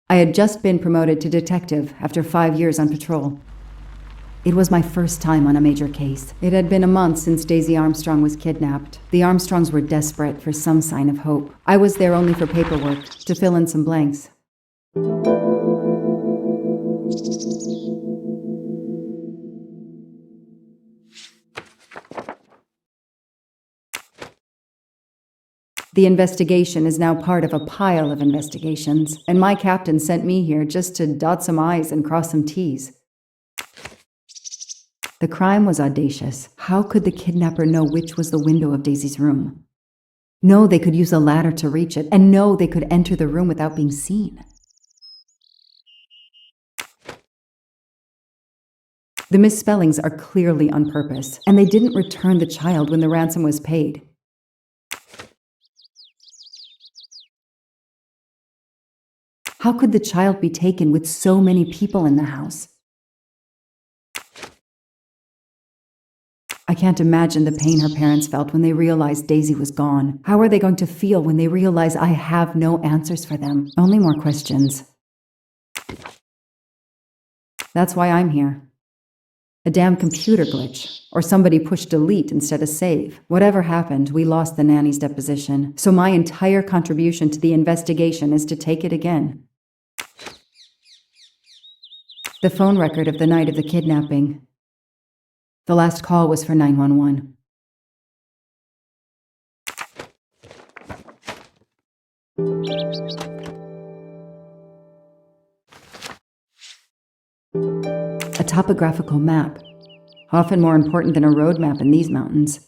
I had just been promoted to detective after 5 years on patrol. It was my first time on a major case. It had been a month since Daisy Armstrong was kidnapped. The Armstrongs were desperate for some sign of hope. I was there only for paperwork, to fill in some blanks. The investigation is now part of a pile of investigations, and my captain sent me here just to dot some I's and cross some T's. The crime was audacious. How could the kidnapper know which was the window of Daisy's room? No, they could use a ladder to reach it, and no, they could enter the room without being seen. The misspellings are clearly on purpose, and they didn't return the child when the ransom was paid. How could the child be taken with so many people in the house? I can't imagine the pain her parents felt when they realized Daisy was gone. How are they going to feel when they realize I have no answers for them? Only more questions. That's why I'm here. A damn computer glitch, or somebody pushed delete instead of save. Whatever happened, we lost the nanny's deposition, so my entire contribution to the investigation is to take it again. The phone record of the night of the kidnapping. The last call was for 911. A topographical map, often more important than a road map in these mountains.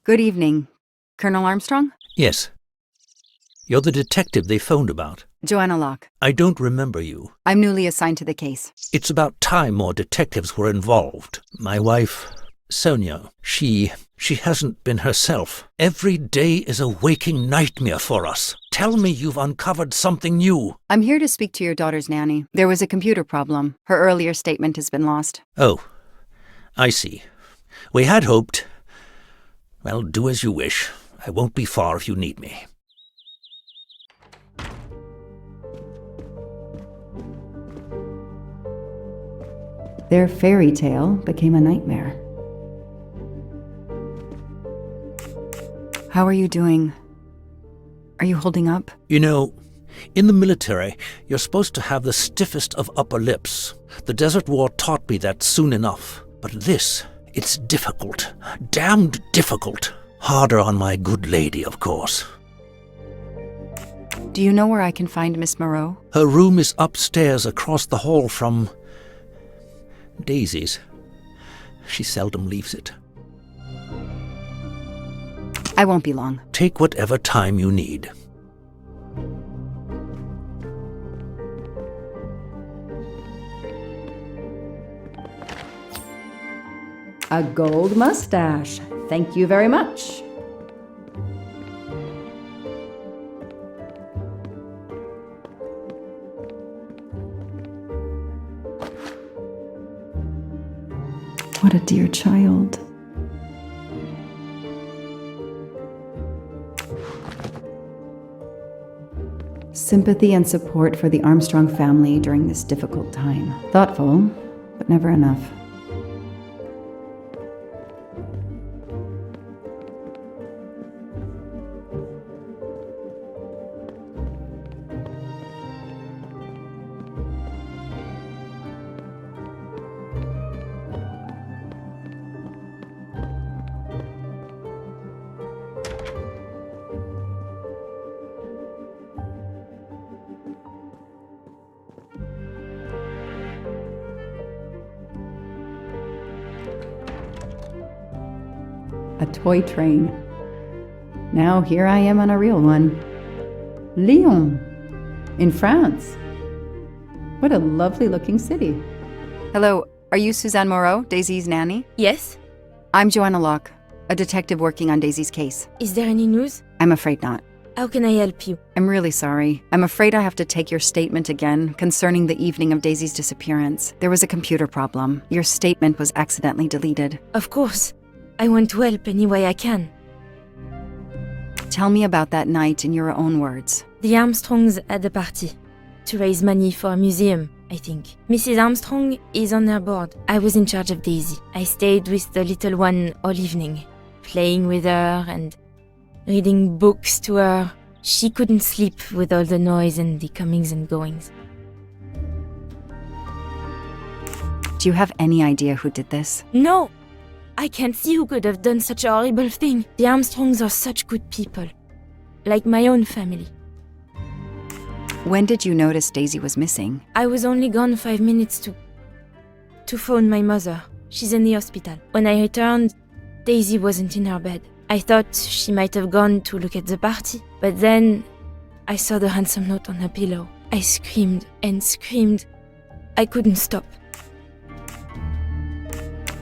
Good evening. Colonel Armstrong? Yes. You're the detective they phoned about. Joanna Locke. I don't remember you. I'm newly assigned to the case. It's about time more detectives were involved. My wife, Sonia, she hasn't been herself. Every day is a waking nightmare for us. Tell me you've uncovered something new. I'm here to speak to your daughter's nanny. There was a computer problem. Her earlier statement has been lost. Oh, I see. We had hoped. Well, do as you wish. I won't be far if you need me. Their fairy tale became a nightmare. How are you doing? Are you holding up? You know, in the military, you're supposed to have the stiffest of upper lips. The Desert War taught me that soon enough. But this, it's difficult. Damned difficult. Harder on my good lady, of course. Do you know where I can find Miss Moreau? Her room is upstairs across the hall from Daisy's. She seldom leaves it. I won't be long. Take whatever time you need. A gold mustache. Thank you very much. What a dear child. Sympathy and support for the Armstrong family during this difficult time. Thoughtful, but never enough. A toy train. Now here I am on a real one. Lyon, in France. What a lovely looking city. Hello, are you Suzanne Moreau, Daisy's nanny? Yes? I'm Joanna Locke, a detective working on Daisy's case. Is there any news? I'm afraid not. How can I help you? I'm really sorry. I'm afraid I have to take your statement again concerning the evening of Daisy's disappearance. There was a computer problem. Your statement was accidentally deleted. Of course. I want to help any way I can. Tell me about that night in your own words. The Armstrongs had a party to raise money for a museum, I think. Mrs. Armstrong is on her board. I was in charge of Daisy. I stayed with the little one all evening, playing with her and reading books to her. She couldn't sleep with all the noise and the comings and goings. Do you have any idea who did this? No! I can't see who could have done such a horrible thing. The Armstrongs are such good people. Like my own family. When did you notice Daisy was missing? I was only gone 5 minutes to phone my mother. She's in the hospital. When I returned, Daisy wasn't in her bed. I thought she might have gone to look at the party, but then I saw the ransom note on her pillow. I screamed and screamed. I couldn't stop.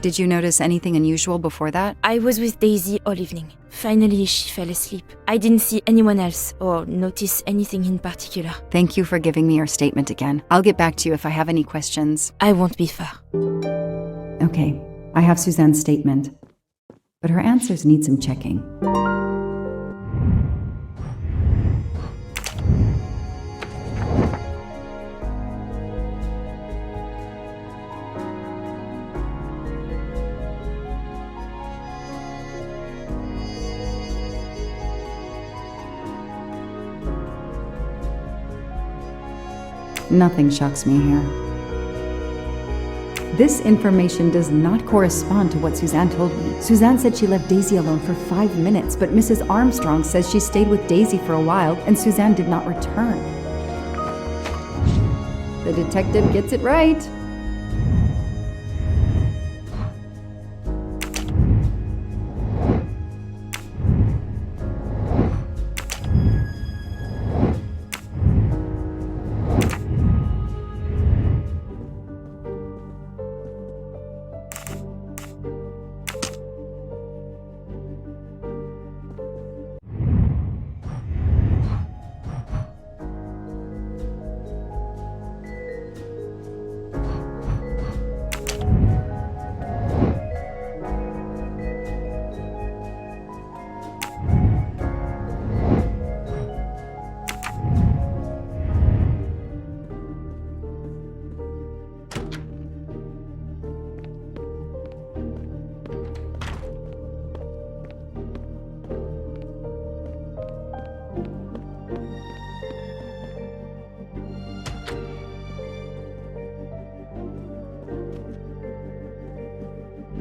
Did you notice anything unusual before that? I was with Daisy all evening. Finally, she fell asleep. I didn't see anyone else or notice anything in particular. Thank you for giving me your statement again. I'll get back to you if I have any questions. I won't be far. Okay, I have Suzanne's statement, but her answers need some checking. Nothing shocks me here. This information does not correspond to what Suzanne told me. Suzanne said she left Daisy alone for 5 minutes, but Mrs. Armstrong says she stayed with Daisy for a while and Suzanne did not return. The detective gets it right.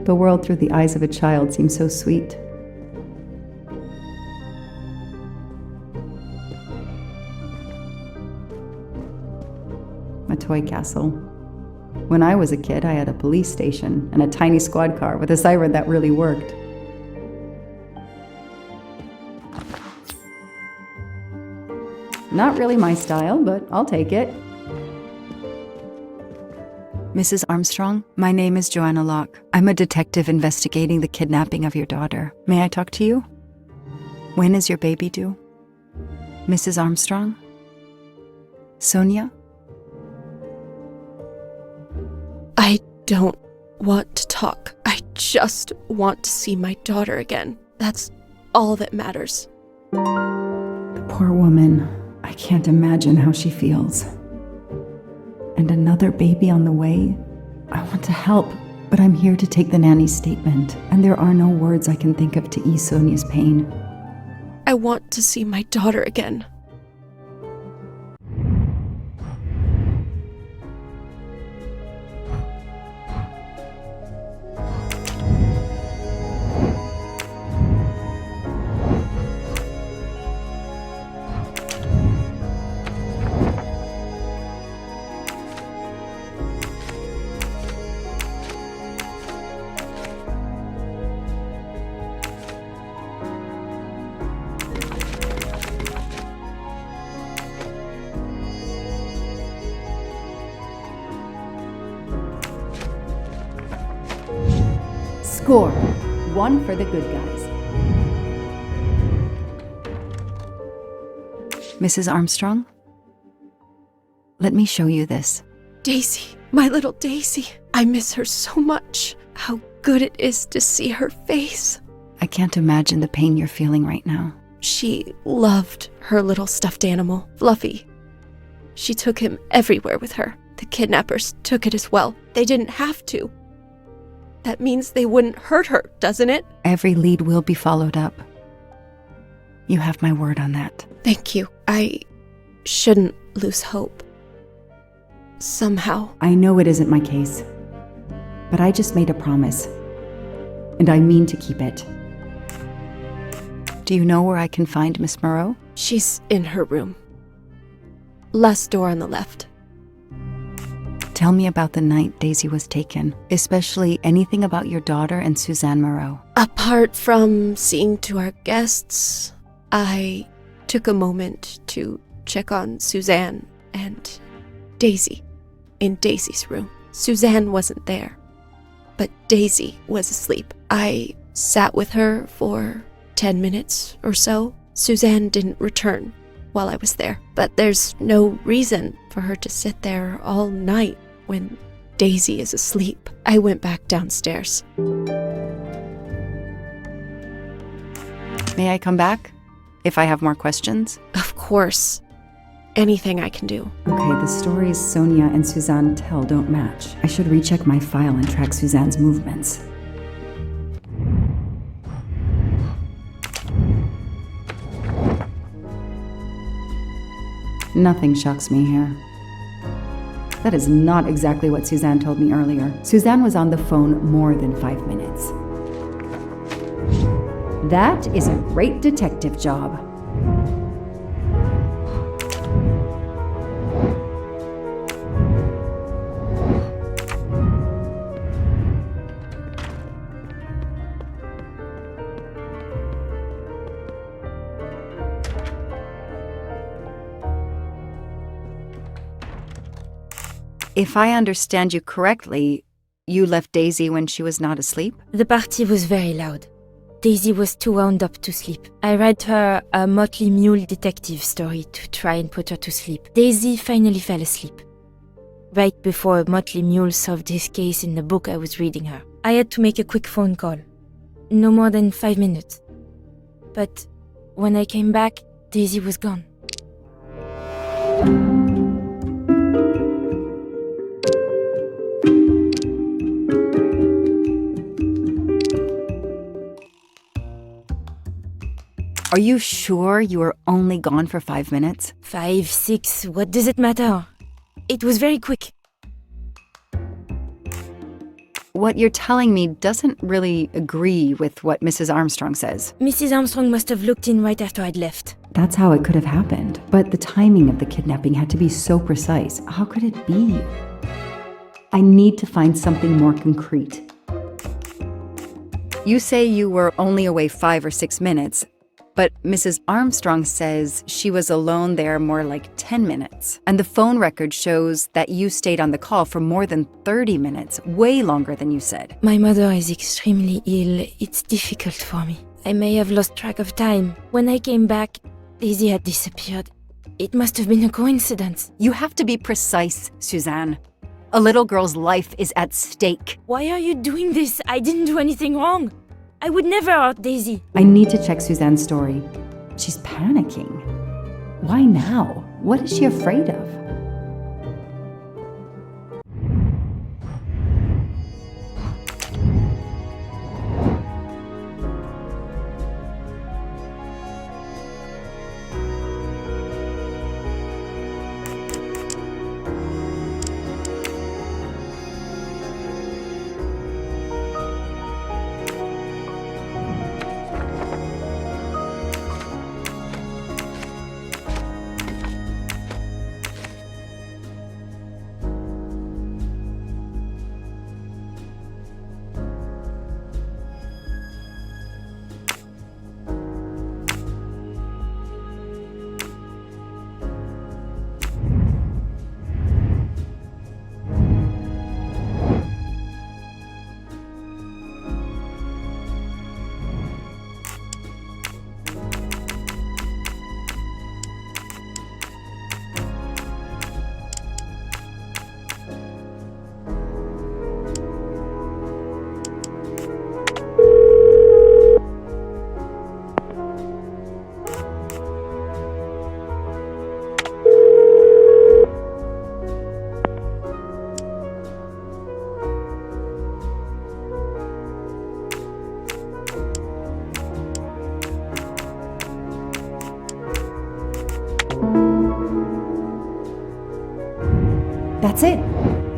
The world through the eyes of a child seems so sweet. A toy castle. When I was a kid, I had a police station and a tiny squad car with a siren that really worked. Not really my style, but I'll take it. Mrs. Armstrong, my name is Joanna Locke. I'm a detective investigating the kidnapping of your daughter. May I talk to you? When is your baby due? Mrs. Armstrong? Sonia? I don't want to talk. I just want to see my daughter again. That's all that matters. Poor woman. I can't imagine how she feels. And another baby on the way? I want to help, but I'm here to take the nanny's statement, and there are no words I can think of to ease Sonia's pain. I want to see my daughter again. Score. 1 for the good guys. Mrs. Armstrong? Let me show you this. Daisy, my little Daisy. I miss her so much. How good it is to see her face. I can't imagine the pain you're feeling right now. She loved her little stuffed animal, Fluffy. She took him everywhere with her. The kidnappers took it as well. They didn't have to. That means they wouldn't hurt her, doesn't it? Every lead will be followed up. You have my word on that. Thank you. I shouldn't lose hope. Somehow. I know it isn't my case, but I just made a promise, and I mean to keep it. Do you know where I can find Miss Moreau? She's in her room. Last door on the left. Tell me about the night Daisy was taken, especially anything about your daughter and Suzanne Moreau. Apart from seeing to our guests, I took a moment to check on Suzanne and Daisy in Daisy's room. Suzanne wasn't there, but Daisy was asleep. I sat with her for 10 minutes or so. Suzanne didn't return while I was there, but there's no reason for her to sit there all night when Daisy is asleep. I went back downstairs. May I come back if I have more questions? Of course. Anything I can do. Okay, the stories Sonia and Suzanne tell don't match. I should recheck my file and track Suzanne's movements. Nothing shocks me here. That is not exactly what Suzanne told me earlier. Suzanne was on the phone more than 5 minutes. That is a great detective job. If I understand you correctly, you left Daisy when she was not asleep? The party was very loud. Daisy was too wound up to sleep. I read her a Motley Mule detective story to try and put her to sleep. Daisy finally fell asleep, right before Motley Mule solved his case in the book I was reading her. I had to make a quick phone call. No more than 5 minutes. But when I came back, Daisy was gone. Are you sure you were only gone for 5 minutes? 5, 6, what does it matter? It was very quick. What you're telling me doesn't really agree with what Mrs. Armstrong says. Mrs. Armstrong must have looked in right after I'd left. That's how it could have happened. But the timing of the kidnapping had to be so precise. How could it be? I need to find something more concrete. You say you were only away 5 or 6 minutes, but Mrs. Armstrong says she was alone there more like 10 minutes. And the phone record shows that you stayed on the call for more than 30 minutes, way longer than you said. My mother is extremely ill. It's difficult for me. I may have lost track of time. When I came back, Daisy had disappeared. It must have been a coincidence. You have to be precise, Suzanne. A little girl's life is at stake. Why are you doing this? I didn't do anything wrong. I would never hurt Daisy. I need to check Suzanne's story. She's panicking. Why now? What is she afraid of?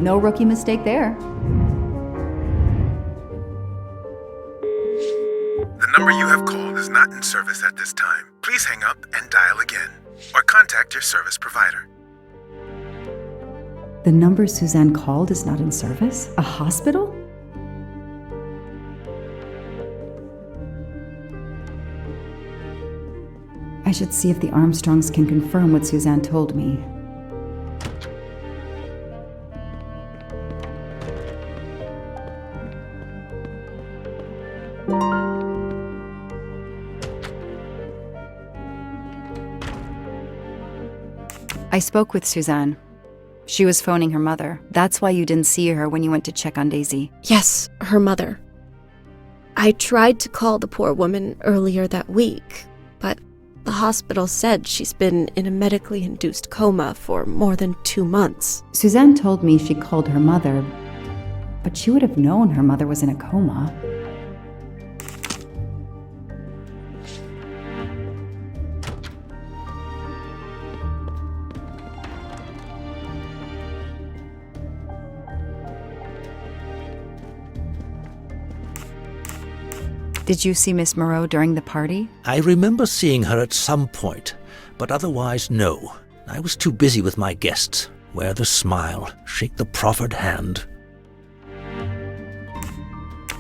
No rookie mistake there. The number you have called is not in service at this time. Please hang up and dial again, or contact your service provider. The number Suzanne called is not in service? A hospital? I should see if the Armstrongs can confirm what Suzanne told me. I spoke with Suzanne. She was phoning her mother. That's why you didn't see her when you went to check on Daisy. Yes, her mother. I tried to call the poor woman earlier that week, but the hospital said she's been in a medically induced coma for more than 2 months. Suzanne told me she called her mother, but she would have known her mother was in a coma. Did you see Miss Moreau during the party? I remember seeing her at some point, but otherwise no. I was too busy with my guests. Wear the smile, shake the proffered hand.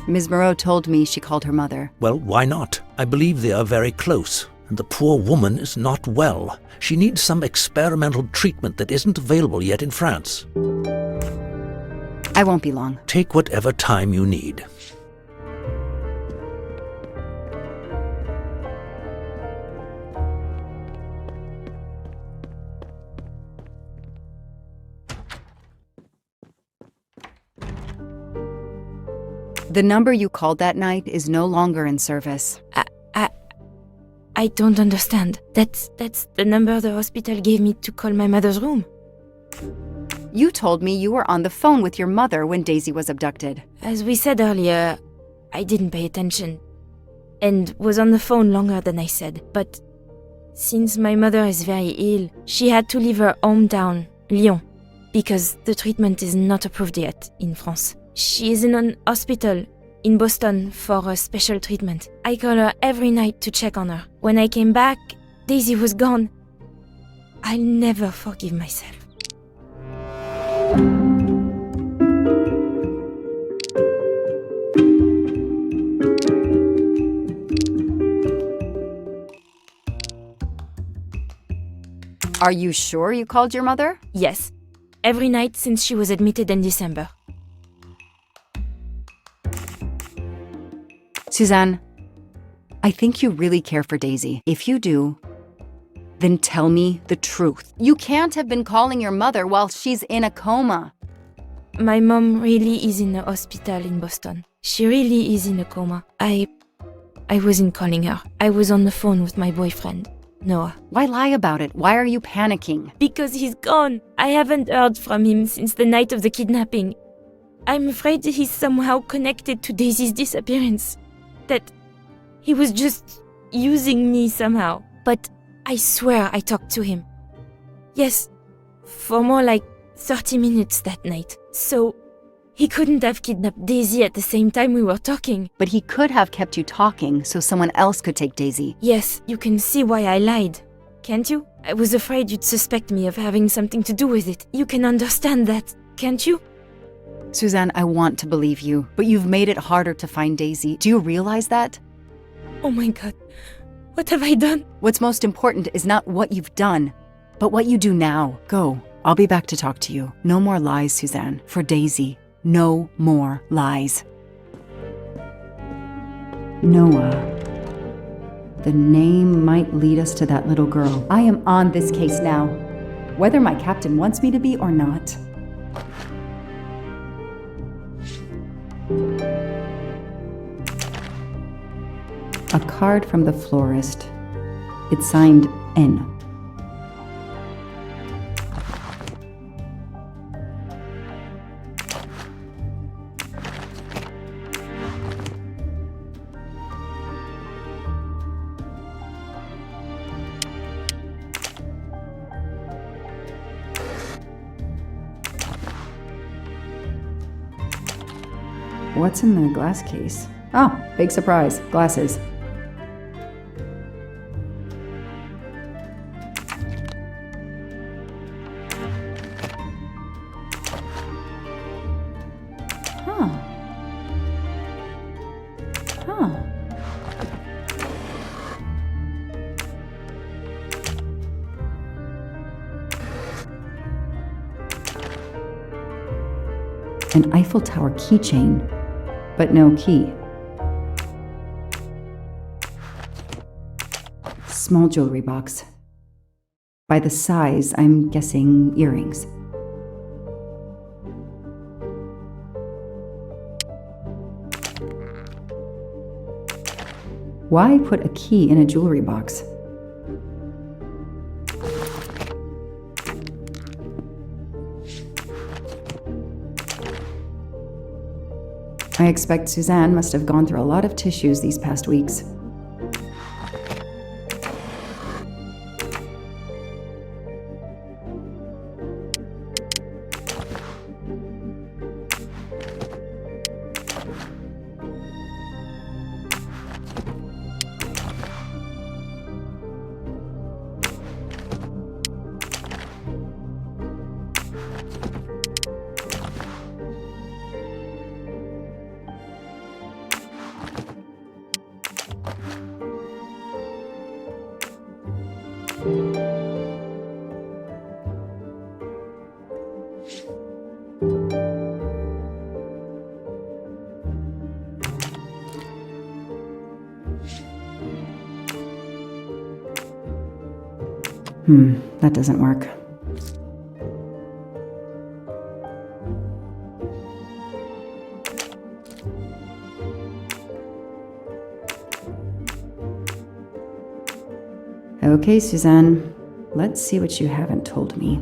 Ms. Moreau told me she called her mother. Well, why not? I believe they are very close, and the poor woman is not well. She needs some experimental treatment that isn't available yet in France. I won't be long. Take whatever time you need. The number you called that night is no longer in service. I don't understand. That's the number the hospital gave me to call my mother's room. You told me you were on the phone with your mother when Daisy was abducted. As we said earlier, I didn't pay attention and was on the phone longer than I said. But since my mother is very ill, she had to leave her hometown, Lyon, because the treatment is not approved yet in France. She is in an hospital in Boston for a special treatment. I call her every night to check on her. When I came back, Daisy was gone. I'll never forgive myself. Are you sure you called your mother? Yes, every night since she was admitted in December. Suzanne, I think you really care for Daisy. If you do, then tell me the truth. You can't have been calling your mother while she's in a coma. My mom really is in a hospital in Boston. She really is in a coma. I wasn't calling her. I was on the phone with my boyfriend, Noah. Why lie about it? Why are you panicking? Because he's gone. I haven't heard from him since the night of the kidnapping. I'm afraid he's somehow connected to Daisy's disappearance. That he was just using me somehow. But I swear I talked to him. Yes, for more like 30 minutes that night. So he couldn't have kidnapped Daisy at the same time we were talking. But he could have kept you talking so someone else could take Daisy. Yes, you can see why I lied. Can't you? I was afraid you'd suspect me of having something to do with it. You can understand that, can't you? Suzanne, I want to believe you, but you've made it harder to find Daisy. Do you realize that? Oh my God, what have I done? What's most important is not what you've done, but what you do now. Go. I'll be back to talk to you. No more lies, Suzanne. For Daisy, no more lies. Noah. The name might lead us to that little girl. I am on this case now, whether my captain wants me to be or not. A card from the florist. It's signed N. What's in the glass case? Oh, big surprise. Glasses. An Eiffel Tower keychain, but no key. Small jewelry box. By the size, I'm guessing earrings. Why put a key in a jewelry box? I expect Suzanne must have gone through a lot of tissues these past weeks. That doesn't work. Okay, Suzanne, let's see what you haven't told me.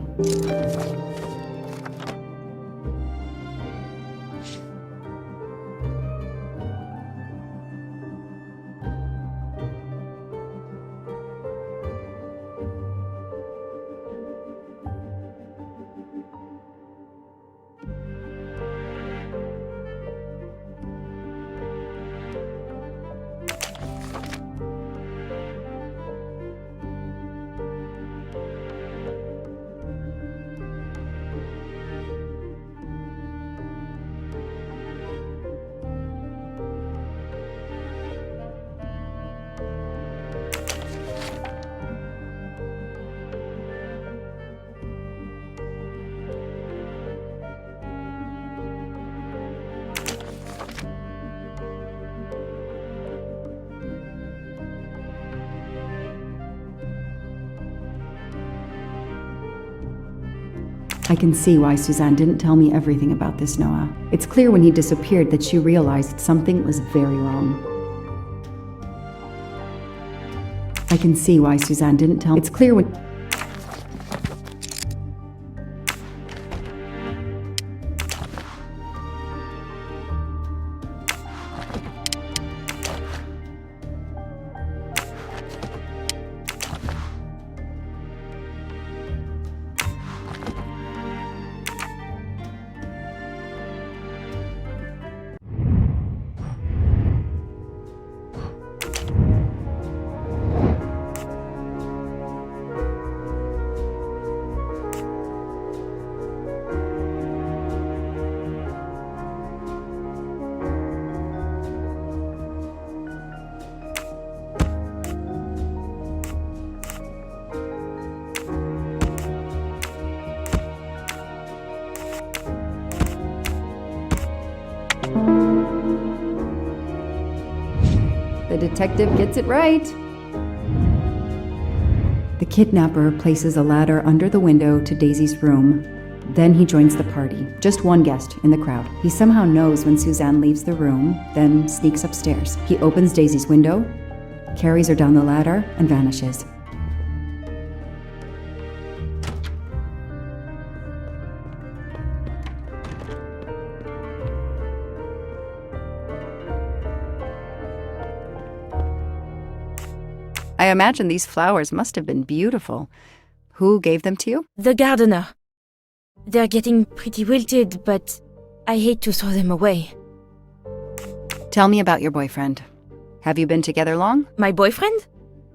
I can see why Suzanne didn't tell me everything about this, Noah. It's clear when he disappeared that she realized something was very wrong. I can see why Suzanne didn't tell me. It's clear when... The detective gets it right. The kidnapper places a ladder under the window to Daisy's room. Then he joins the party, just one guest in the crowd. He somehow knows when Suzanne leaves the room, then sneaks upstairs. He opens Daisy's window, carries her down the ladder, and vanishes. I imagine these flowers must have been beautiful. Who gave them to you? The gardener. They're getting pretty wilted, but I hate to throw them away. Tell me about your boyfriend. Have you been together long? My boyfriend?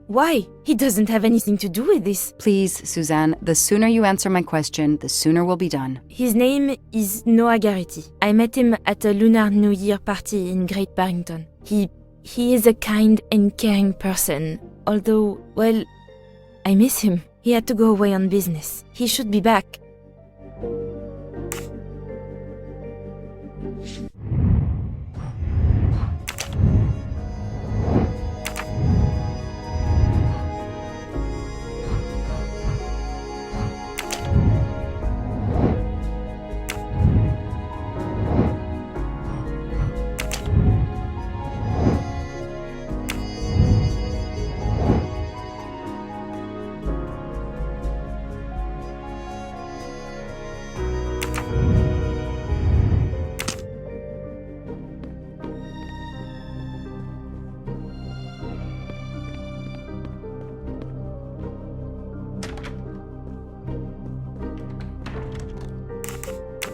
Why? He doesn't have anything to do with this. Please, Suzanne, the sooner you answer my question, the sooner we'll be done. His name is Noah Garrity. I met him at a Lunar New Year party in Great Barrington. He is a kind and caring person, although, well, I miss him. He had to go away on business. He should be back.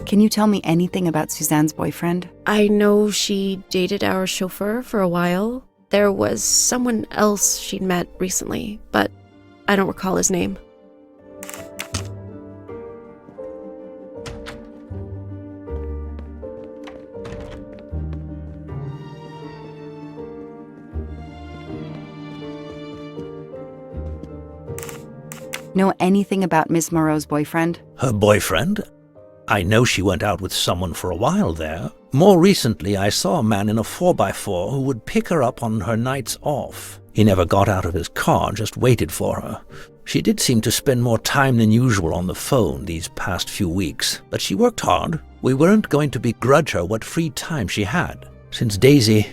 Can you tell me anything about Suzanne's boyfriend? I know she dated our chauffeur for a while. There was someone else she'd met recently, but I don't recall his name. Know anything about Miss Moreau's boyfriend? Her boyfriend? I know she went out with someone for a while there. More recently, I saw a man in a 4x4 who would pick her up on her nights off. He never got out of his car, just waited for her. She did seem to spend more time than usual on the phone these past few weeks, but she worked hard. We weren't going to begrudge her what free time she had. Since the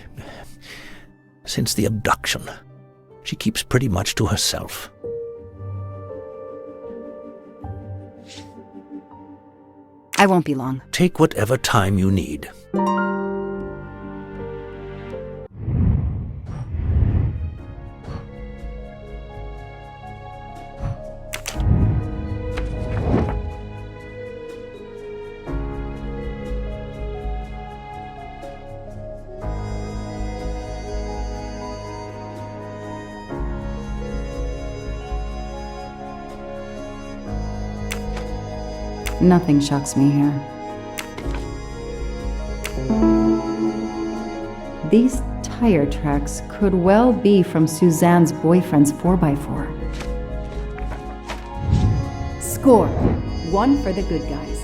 abduction, she keeps pretty much to herself. I won't be long. Take whatever time you need. Nothing shocks me here. These tire tracks could well be from Suzanne's boyfriend's 4x4. Score! 1 for the good guys.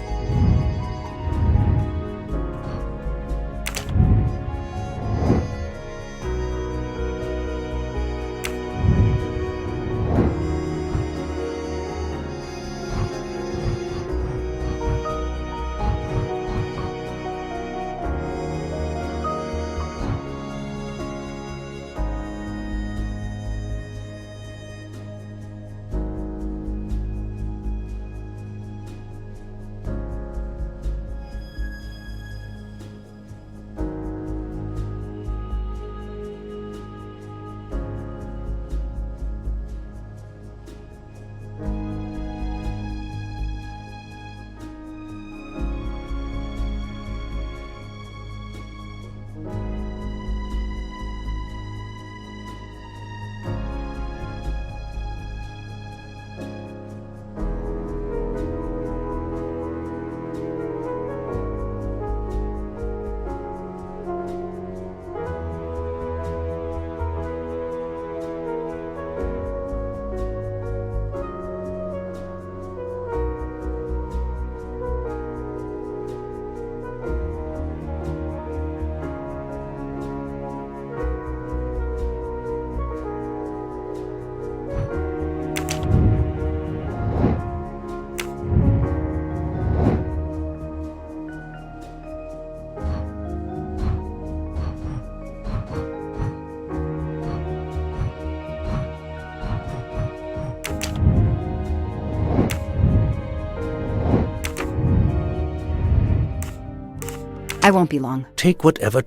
I won't be long. Take whatever...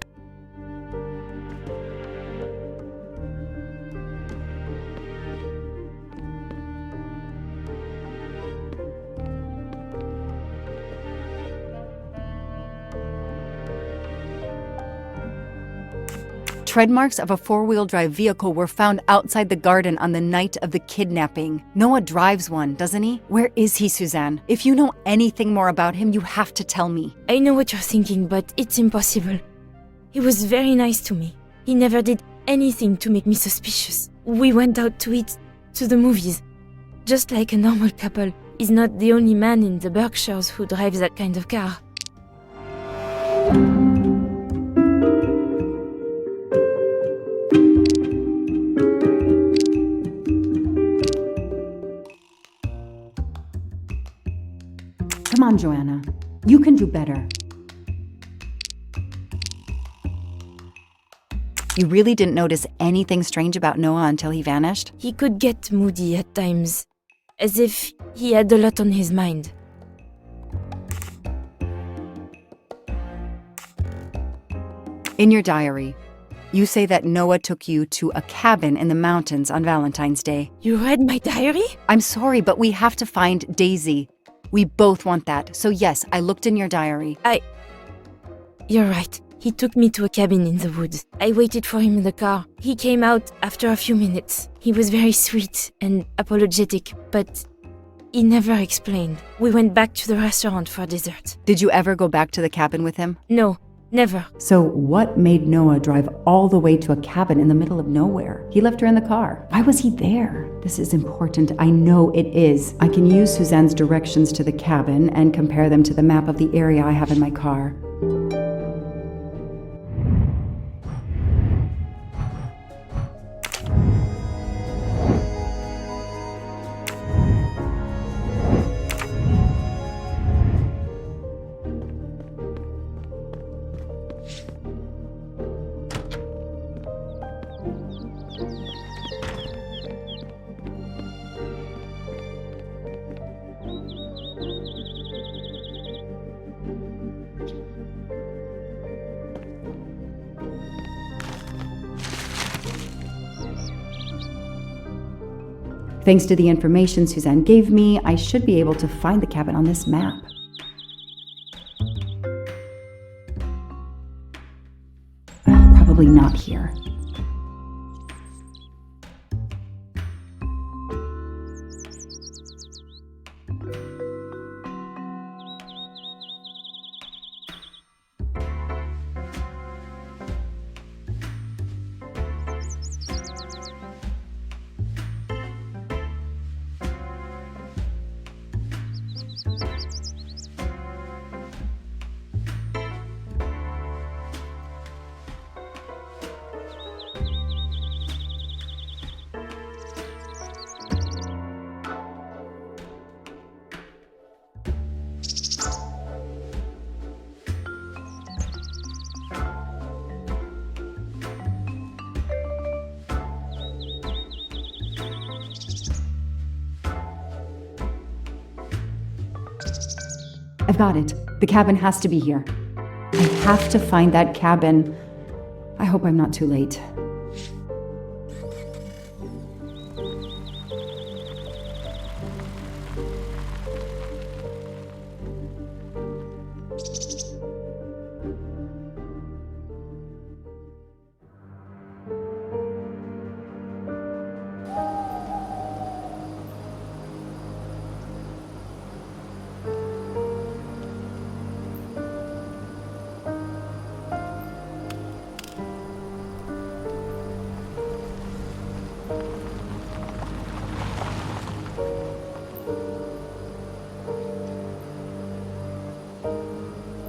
tread marks of a four-wheel drive vehicle were found outside the garden on the night of the kidnapping. Noah drives one, doesn't he? Where is he, Suzanne? If you know anything more about him, you have to tell me. I know what you're thinking, but it's impossible. He was very nice to me. He never did anything to make me suspicious. We went out to eat, to the movies. Just like a normal couple. He's not the only man in the Berkshires who drives that kind of car. Come on, Joanna. You can do better. You really didn't notice anything strange about Noah until he vanished? He could get moody at times, as if he had a lot on his mind. In your diary, you say that Noah took you to a cabin in the mountains on Valentine's Day. You read my diary? I'm sorry, but we have to find Daisy. We both want that. So yes, I looked in your diary. You're right. He took me to a cabin in the woods. I waited for him in the car. He came out after a few minutes. He was very sweet and apologetic, but he never explained. We went back to the restaurant for dessert. Did you ever go back to the cabin with him? No, never. So what made Noah drive all the way to a cabin in the middle of nowhere? He left her in the car. Why was he there? This is important. I know it is. I can use Suzanne's directions to the cabin and compare them to the map of the area I have in my car. Thanks to the information Suzanne gave me, I should be able to find the cabin on this map. Probably not here. I've got it. The cabin has to be here. I have to find that cabin. I hope I'm not too late.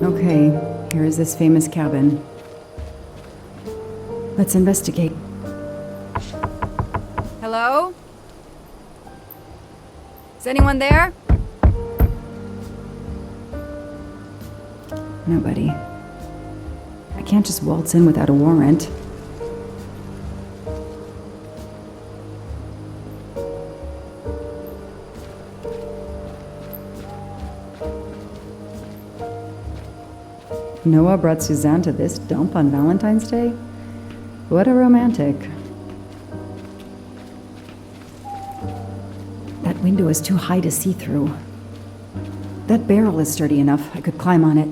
Okay, here is this famous cabin. Let's investigate. Hello? Is anyone there? Nobody. I can't just waltz in without a warrant. Noah brought Suzanne to this dump on Valentine's Day? What a romantic. That window is too high to see through. That barrel is sturdy enough. I could climb on it.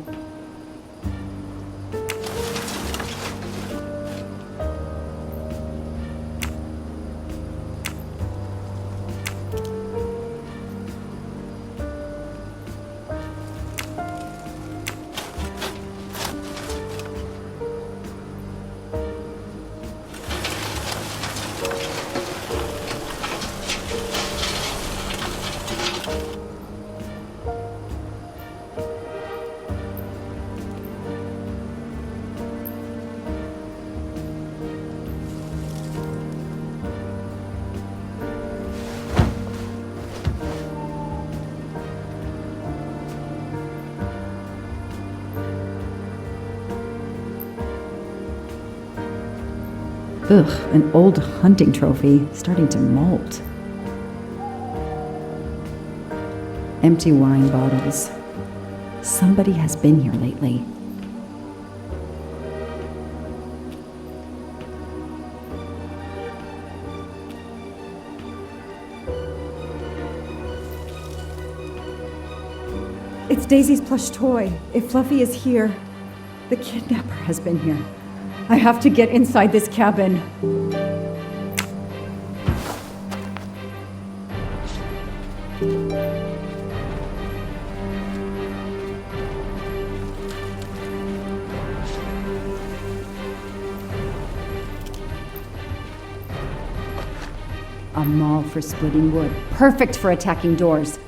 Ugh, an old hunting trophy starting to molt. Empty wine bottles. Somebody has been here lately. It's Daisy's plush toy. If Fluffy is here, the kidnapper has been here. I have to get inside this cabin. A maul for splitting wood. Perfect for attacking doors.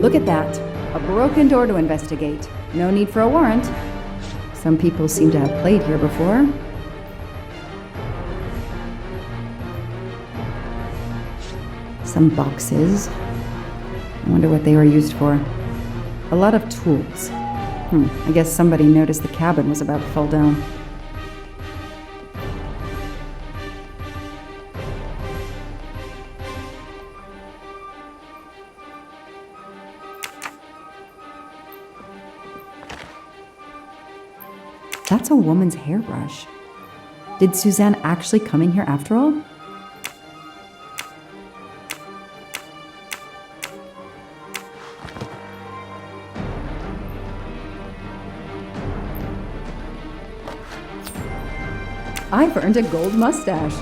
Look at that. A broken door to investigate. No need for a warrant. Some people seem to have played here before. Some boxes. I wonder what they were used for. A lot of tools. I guess somebody noticed the cabin was about to fall down. That's a woman's hairbrush. Did Suzanne actually come in here after all? I've earned a gold mustache.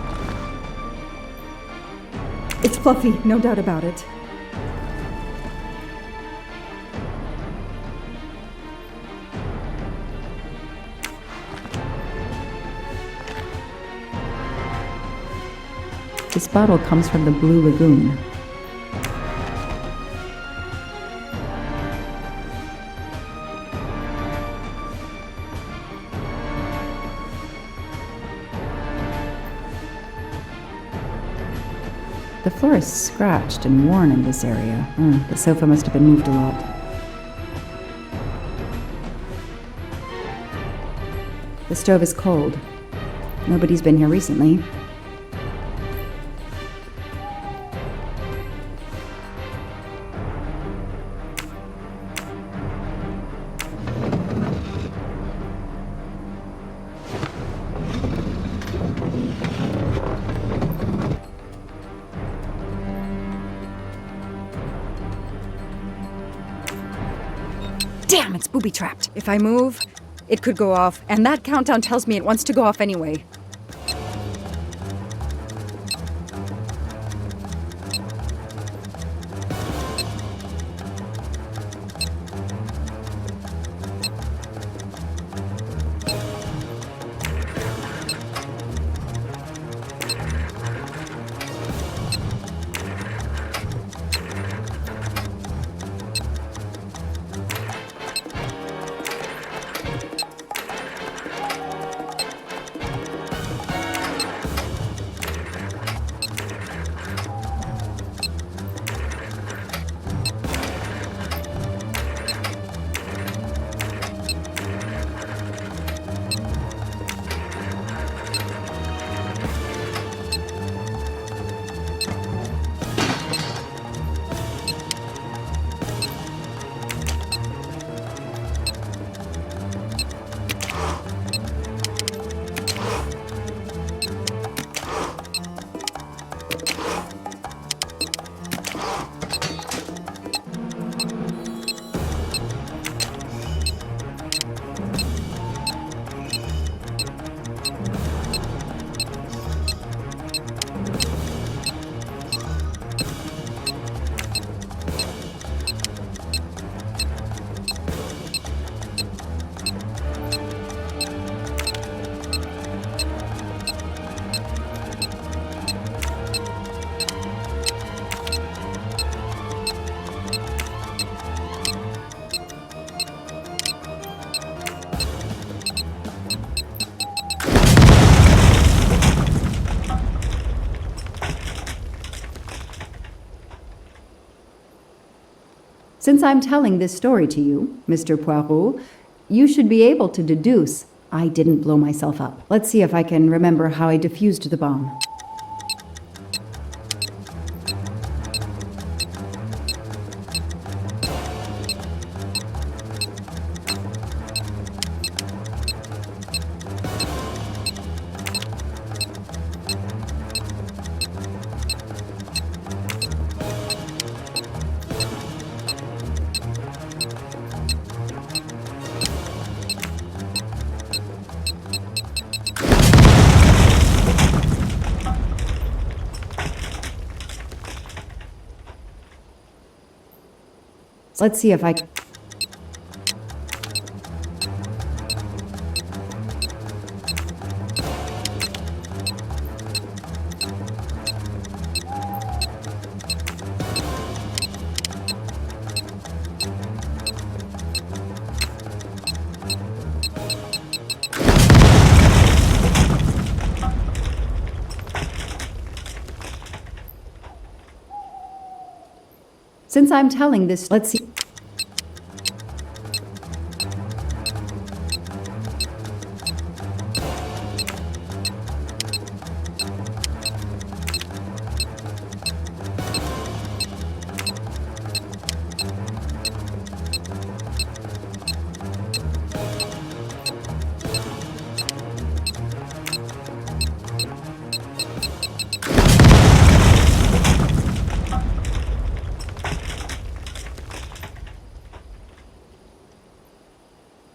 It's Fluffy, no doubt about it. This bottle comes from the Blue Lagoon. The floor is scratched and worn in this area. The sofa must have been moved a lot. The stove is cold. Nobody's been here recently. Damn, it's booby-trapped. If I move, it could go off, and that countdown tells me it wants to go off anyway. Since I'm telling this story to you, Mr. Poirot, you should be able to deduce I didn't blow myself up. Let's see if I can remember how I defused the bomb. Let's see if I... Since I'm telling this, let's see...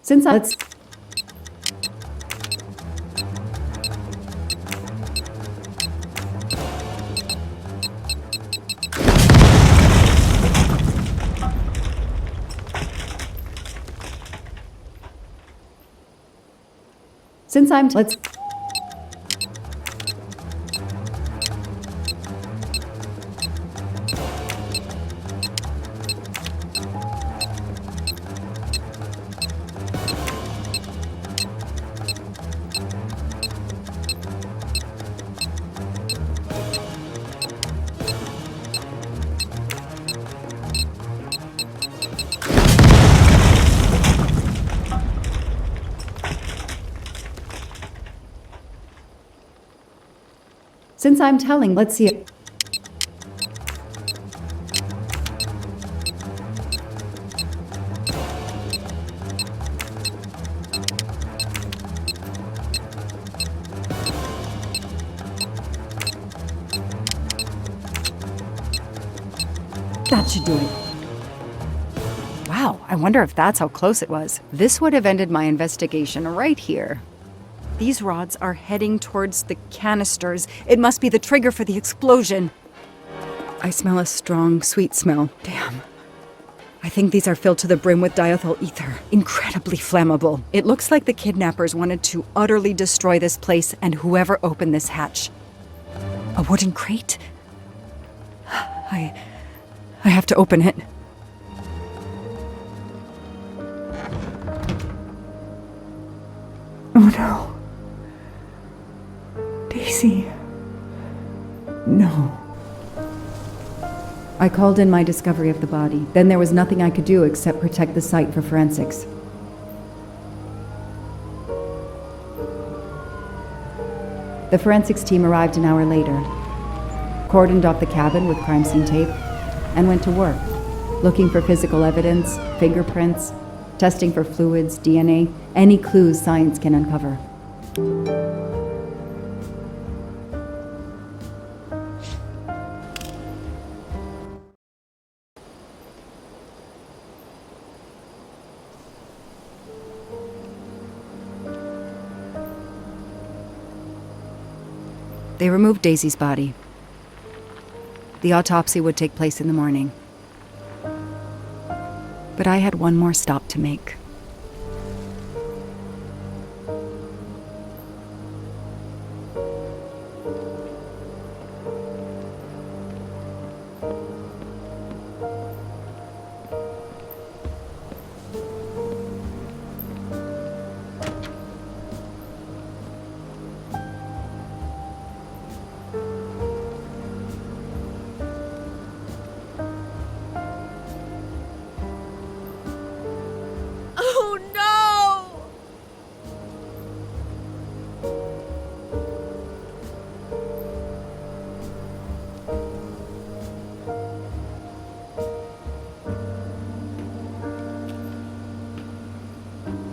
Since I... Let's... Since I'm... Let's... Since I'm telling, let's see it. That should do it. Wow, I wonder if that's how close it was. This would have ended my investigation right here. These rods are heading towards the canisters. It must be the trigger for the explosion. I smell a strong, sweet smell. Damn. I think these are filled to the brim with diethyl ether. Incredibly flammable. It looks like the kidnappers wanted to utterly destroy this place and whoever opened this hatch. A wooden crate? I have to open it. Oh no. Daisy. No. I called in my discovery of the body. Then there was nothing I could do except protect the site for forensics. The forensics team arrived an hour later, cordoned off the cabin with crime scene tape, and went to work, looking for physical evidence, fingerprints, testing for fluids, DNA, any clues science can uncover. They removed Daisy's body. The autopsy would take place in the morning. But I had one more stop to make.